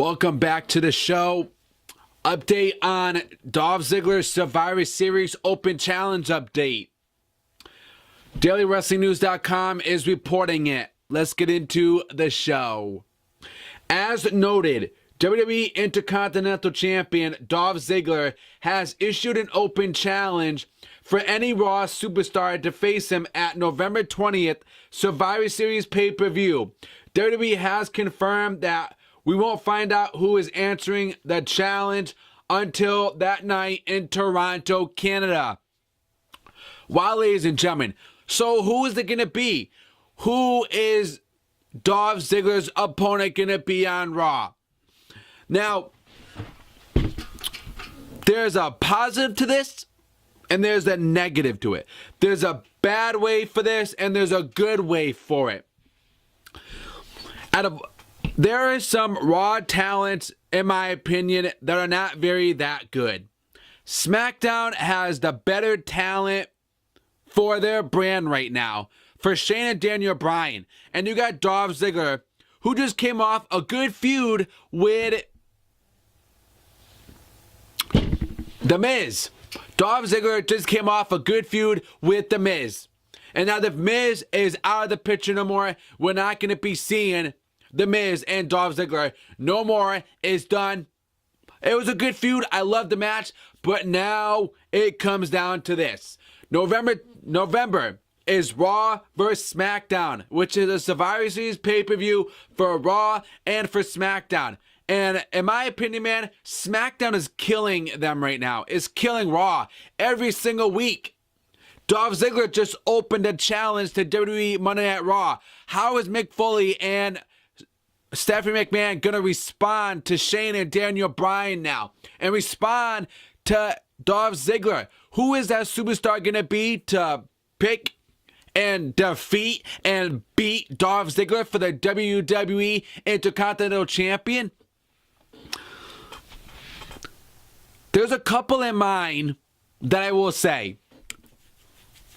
Welcome back to the show. Update on Dolph Ziggler's Survivor Series Open Challenge update. DailyWrestlingNews.com is reporting it. Let's get into the show. As noted, WWE Intercontinental Champion Dolph Ziggler has issued an open challenge for any Raw superstar to face him at November 20th Survivor Series pay-per-view. WWE has confirmed that we won't find out who is answering the challenge until that night in Toronto, Canada. Wow, ladies and gentlemen. So who is it going to be? Who is Dolph Ziggler's opponent going to be on Raw? Now, there's a positive to this, and there's a negative to it. There's a bad way for this, and there's a good way for it. There are some Raw talents, in my opinion, that are not that good. SmackDown has the better talent for their brand right now, for Shane and Daniel Bryan. And you got Dolph Ziggler, who just came off a good feud with The Miz. Dolph Ziggler just came off a good feud with The Miz. And now The Miz is out of the picture no more. We're not going to be seeing The Miz and Dolph Ziggler no more. Is done. It was a good feud. I love the match. But now it comes down to this. November is Raw vs. SmackDown, which is a Survivor Series pay-per-view for Raw and for SmackDown. And in my opinion, man, SmackDown is killing them right now. It's killing Raw every single week. Dolph Ziggler just opened a challenge to WWE Monday Night Raw. How is Mick Foley and Stephanie McMahon going to respond to Shane and Daniel Bryan now? And respond to Dolph Ziggler? Who is that superstar going to be to pick and defeat and beat Dolph Ziggler for the WWE Intercontinental Champion? There's a couple in mind that I will say.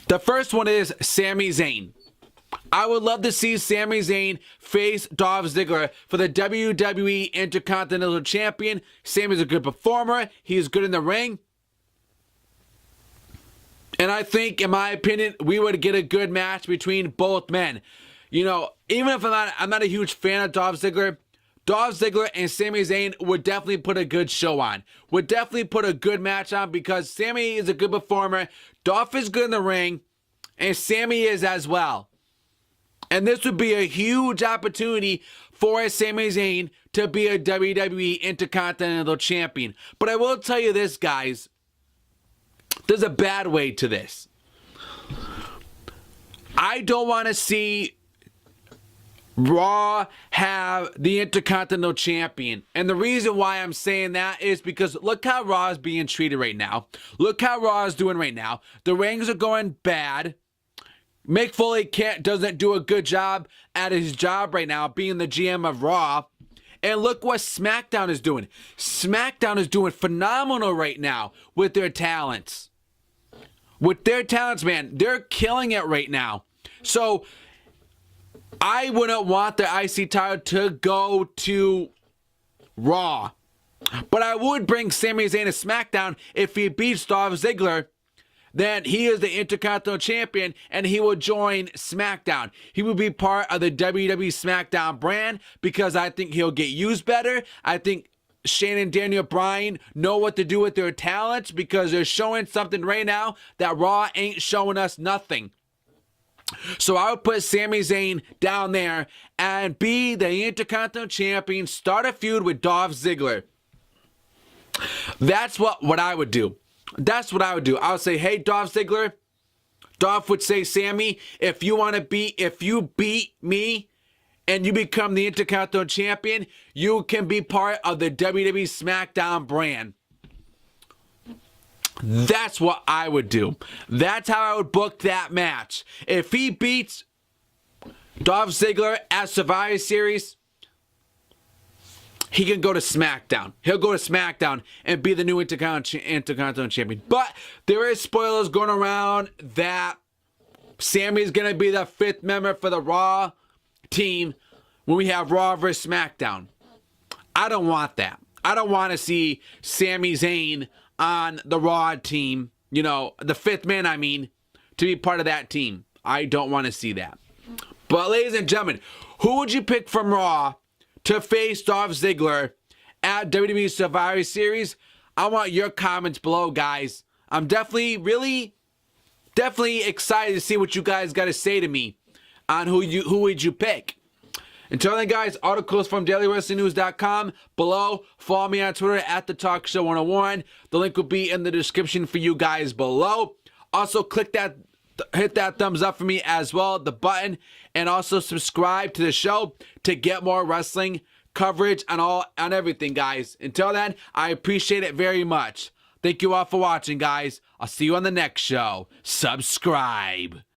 The first one is Sami Zayn. I would love to see Sami Zayn face Dolph Ziggler for the WWE Intercontinental Champion. Sami's a good performer. He's good in the ring. And I think, in my opinion, we would get a good match between both men. You know, even if I'm not a huge fan of Dolph Ziggler and Sami Zayn would definitely put a good show on. Would definitely put a good match on because Sami is a good performer. Dolph is good in the ring. And Sami is as well. And this would be a huge opportunity for Sami Zayn to be a WWE Intercontinental Champion. But I will tell you this, guys. There's a bad way to this. I don't want to see Raw have the Intercontinental Champion. And the reason why I'm saying that is because look how Raw is being treated right now. Look how Raw is doing right now. The ratings are going bad. Mick Foley doesn't do a good job at his job right now, being the GM of Raw. And look what SmackDown is doing. SmackDown is doing phenomenal right now with their talents. With their talents, man, they're killing it right now. So, I wouldn't want the IC title to go to Raw. But I would bring Sami Zayn to SmackDown if he beats Dolph Ziggler. Then he is the Intercontinental Champion and he will join SmackDown. He will be part of the WWE SmackDown brand because I think he'll get used better. I think Shane and Daniel Bryan know what to do with their talents because they're showing something right now that Raw ain't showing us nothing. So I would put Sami Zayn down there and be the Intercontinental Champion, start a feud with Dolph Ziggler. That's what I would do. That's what I would do. I would say, hey, Dolph Ziggler. Dolph would say, Sami, if you beat me and you become the Intercontinental Champion, you can be part of the WWE SmackDown brand. That's what I would do. That's how I would book that match. If he beats Dolph Ziggler at Survivor Series, he can go to SmackDown. He'll go to SmackDown and be the new Intercontinental Champion. But there is spoilers going around that Sami's going to be the 5th member for the Raw team when we have Raw vs. SmackDown. I don't want that. I don't want to see Sami Zayn on the Raw team, you know, the fifth man, I mean, to be part of that team. I don't want to see that. But ladies and gentlemen, who would you pick from Raw to face Dolph Ziggler at WWE Survivor Series? I want your comments below, guys. I'm definitely excited to see what you guys got to say to me on who would you pick. Until then, guys, articles from dailywrestlingnews.com below. Follow me on Twitter at TheTalkShow101. The link will be in the description for you guys below. Also, hit that thumbs up for me as well, the button, and also subscribe to the show to get more wrestling coverage on everything, guys. Until then, I appreciate it very much. Thank you all for watching, guys. I'll see you on the next show. Subscribe.